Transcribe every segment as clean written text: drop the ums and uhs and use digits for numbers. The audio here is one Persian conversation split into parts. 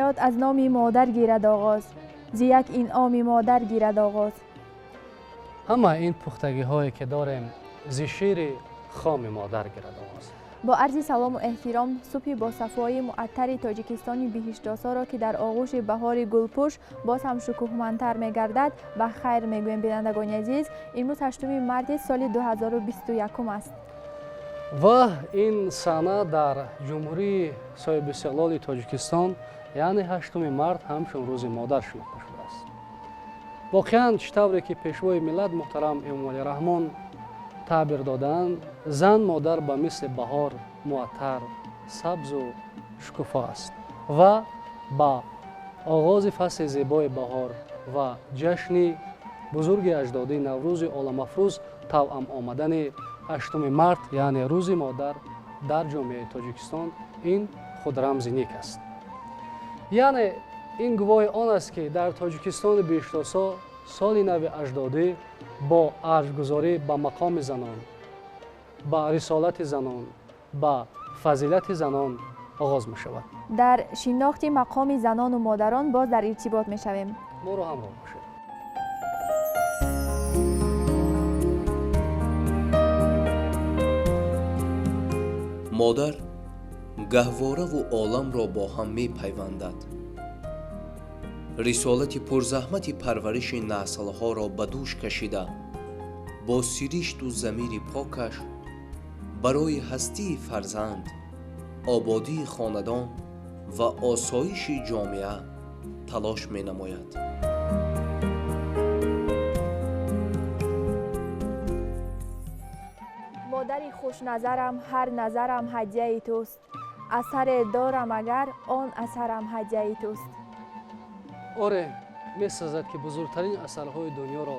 حیات از نام مادر گیرد آغاز، ز یک انعام مادر گیرد آغاز. همه این پختگی هایی که داریم ز شیر خام مادر گیرد آغاز. با عرض سلام و احترام، صبح با صفای معطر تاجیکستانی بهشت‌آسا را که در آغوش بهار گلپوش باز هم شکوهمندتر می‌گردد و خیر می‌گوییم بینندگان عزیز. امروز 8 مارس سال 2021 است و این سنه در جمهوری صاحب استقلال تاجیکستان یعنی 8 مارس همچون روز مادر شناخته شده است. واقعاً چطوری که پیشوای ملت محترم امامعلی رحمان تعبیر دادند، زن مادر به مثل بهار معطر، سبز و شکوفا است و با آغاز فصل زیبای بهار و جشن بزرگ اجدادی نوروز عالم افروز توأم آمدن 8 مارس یعنی روز مادر در جامعه تاجیکستان این خود رمز نیک است. یعنی این گواه آن است که در تاجیکستان بهشت‌آسا سال نو اجدادی با ارجگذاری به مقام زنان، با رسالت زنان، با فضیلت زنان آغاز می شود. در شناخت مقام زنان و مادران باز در ارتباط می شویم. ما رو همراه باشید. مادر گهواره و عالم را با هم می پیوندد. رسالت پرزحمت پرورش نسل‌ها را به دوش کشیده، با سیرشت و ضمیر پاکش برای هستی فرزند، آبادی خاندان و آسایش جامعه تلاش می نماید. مادری خوش نظرم، هر نظرم هدیه توست، اثر دارم اگر آن اثرم هدیه توست. آره، می سازد که بزرگترین اثرهای دنیا را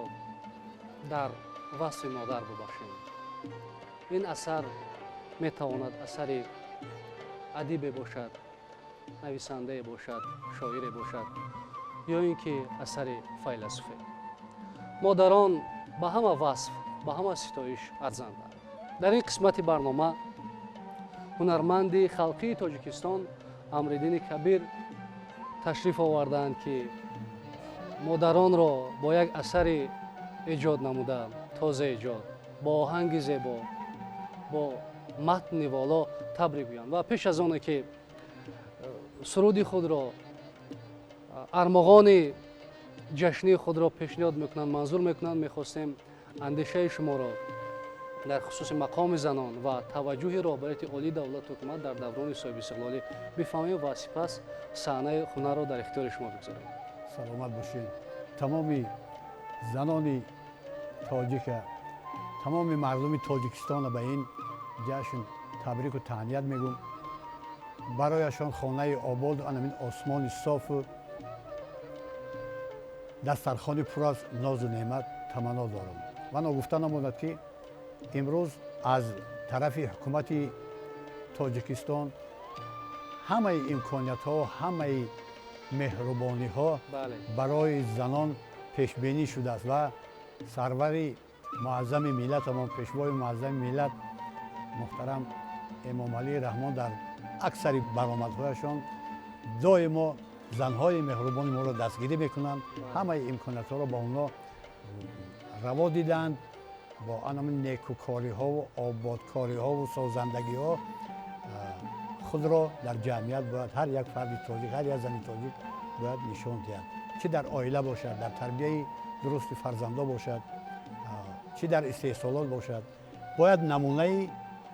در وصف مادر ببخشیم. این اثر می تواند اثر ادیب باشد، نویسنده باشد، شاعر باشد یا اینکه اثر فیلسوفه. مادران به همه وصف، به همه ستایش ارزندند. در این قسمت برنامه هنرمند خلقی تاجیکستان امرالدین کبیر تشریف آوردند که مادران را با یک اثر ایجاد نموده، تازه ایجاد، با آهنگ زیبا، با متن والا تبریک گویند. و پیش از آن که سرود خود را، ارمغان جشنی خود را پیشنهاد میکنند، منظور میکنند، میخواستیم اندیشه شما را در خصوص مقام زنان و توجه رهبریت عالی دولت و حکومت در دوران صاحب استقلالی بفهمیم و سپس صحنه هنر را در اختیار شما بگذاریم. سلامت باشین. تمامی زنان تاجیک، تمامی مردم تاجیکستان به این جشن تبریک و تهنیت میگم. برایشان خانه آباد و این آسمان صاف و دسترخوان پر از ناز و نعمت تمنا دارم. و نگفته نماند که امروز از طرف حکومت تاجیکستان همه امکانیت ها، همه مهربانی ها برای زنان پیش بینی شده است و سرور معظم ملت، پیشوای معظم ملت محترم امامعلی رحمان در اکثر برآمدهایشان دائما زنهای مهربان ما را دستگیری میکنند. همه امکانیت ها را با اونا روا دیدند. با این نیکوکاری ها و آبادکاری ها و سازندگی ها خود را در جمعیت باید هر یک فرد تاجیک، هر یک زن تاجیک باید نشان دهد. چه در عائله باشد، در تربیه درست فرزندا باشد، چه در استحصالات باشد، باید نمونه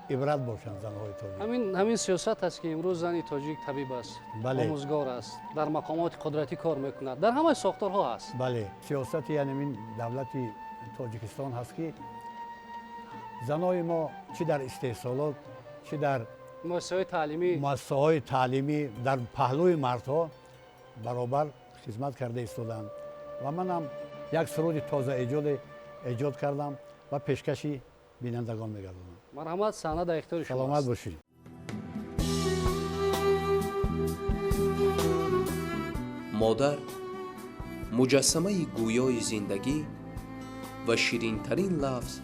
عبرت باشند زنهای تاجیک. همین سیاست است که امروز زن تاجیک طبیب است، آموزگار است، در مقامات قدرتی کار میکند، در همه ساختارها است. بله، سیاست یعنی این دولت تاجیکستان هست که زنای ما چه در استحصالات، چه در مؤسسه‌های تعلیمی در پهلوی مردها برابر خدمت کرده ایستادند. و من هم یک سرود تازه ایجاد کردم و پیشکشی بینندگان می‌گردانم. مرحمت، صحنه در اختیار شما. سلامت باشید. مادر مجسمه گویای زندگی و شیرین ترین لفظ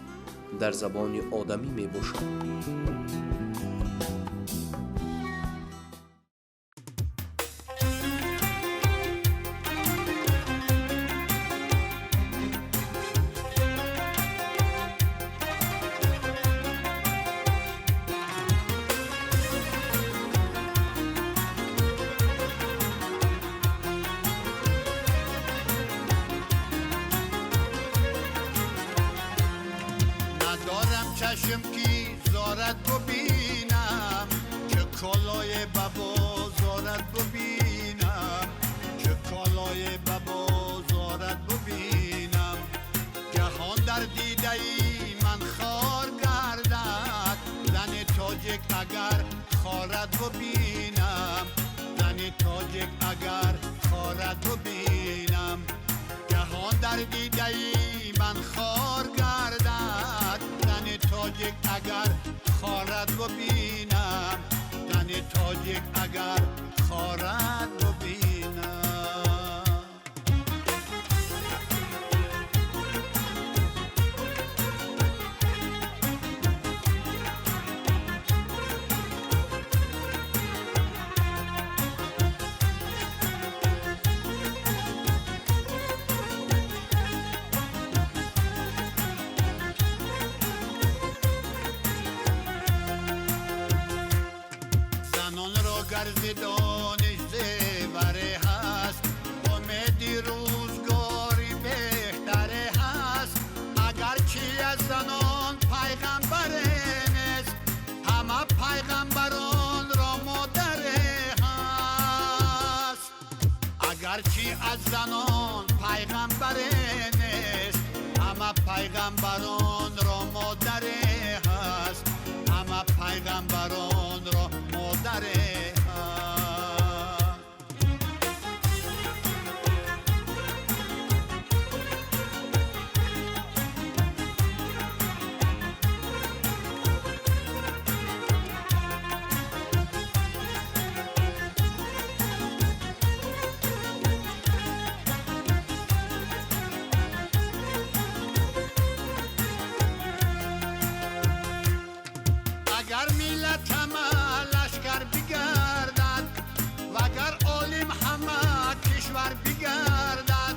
در زبان آدمی می باشد. باشم که زارت ببینم، که کالای بابا زارت ببینم، که کالای بابا زارت ببینم. جهان در دیده ای من خار گردد، زن تاجک اگر خارت ببینم، زن تاجک اگر خارت ببینم. جهان در دیده ای من خار گردد، زن تاجک اگر خارت ببینم، زن تاجک اگر خارت ببینم. گر دانش زیوره هست، امیدی روزگاری بهتره هست. اگرچه از زنان پیغمبره نیست، همه پیغمبران را مادره هست. اگرچه از زنان پیغمبره نیست، همه پیغمبران را مادره هست، همه پیغمبران را مادره هست. اگر ملت همه لشکر بگردد، وگر عالم همه کشور بگردد،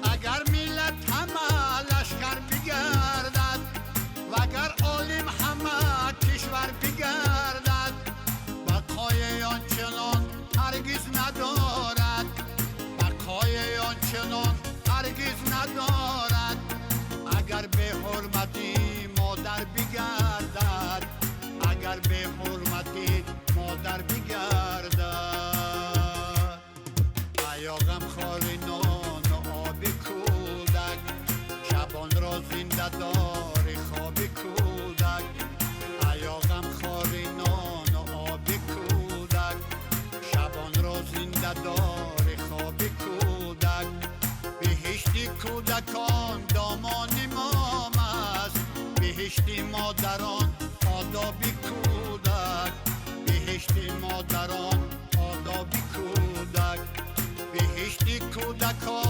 اگر ملت همه لشکر بگردد، وگر عالم همه کشور بگردد، بقای آنچنان هرگز ندارد، بقای آنچنان هرگز ندارد. اگر به حرمتی مادر بگردد، اگر به حرمتی مادر بگردد. ایاغم خار نان و آب کودک، شبان را زنده دار خواب کودک. ایاغم خار نان و آب کودک، شبان را زنده دار خواب کودک. بهشت کودکان دامان امام است، بهشت مادران آدابی کودک، بهشت مادران آدابی کودک. بهشت کودکان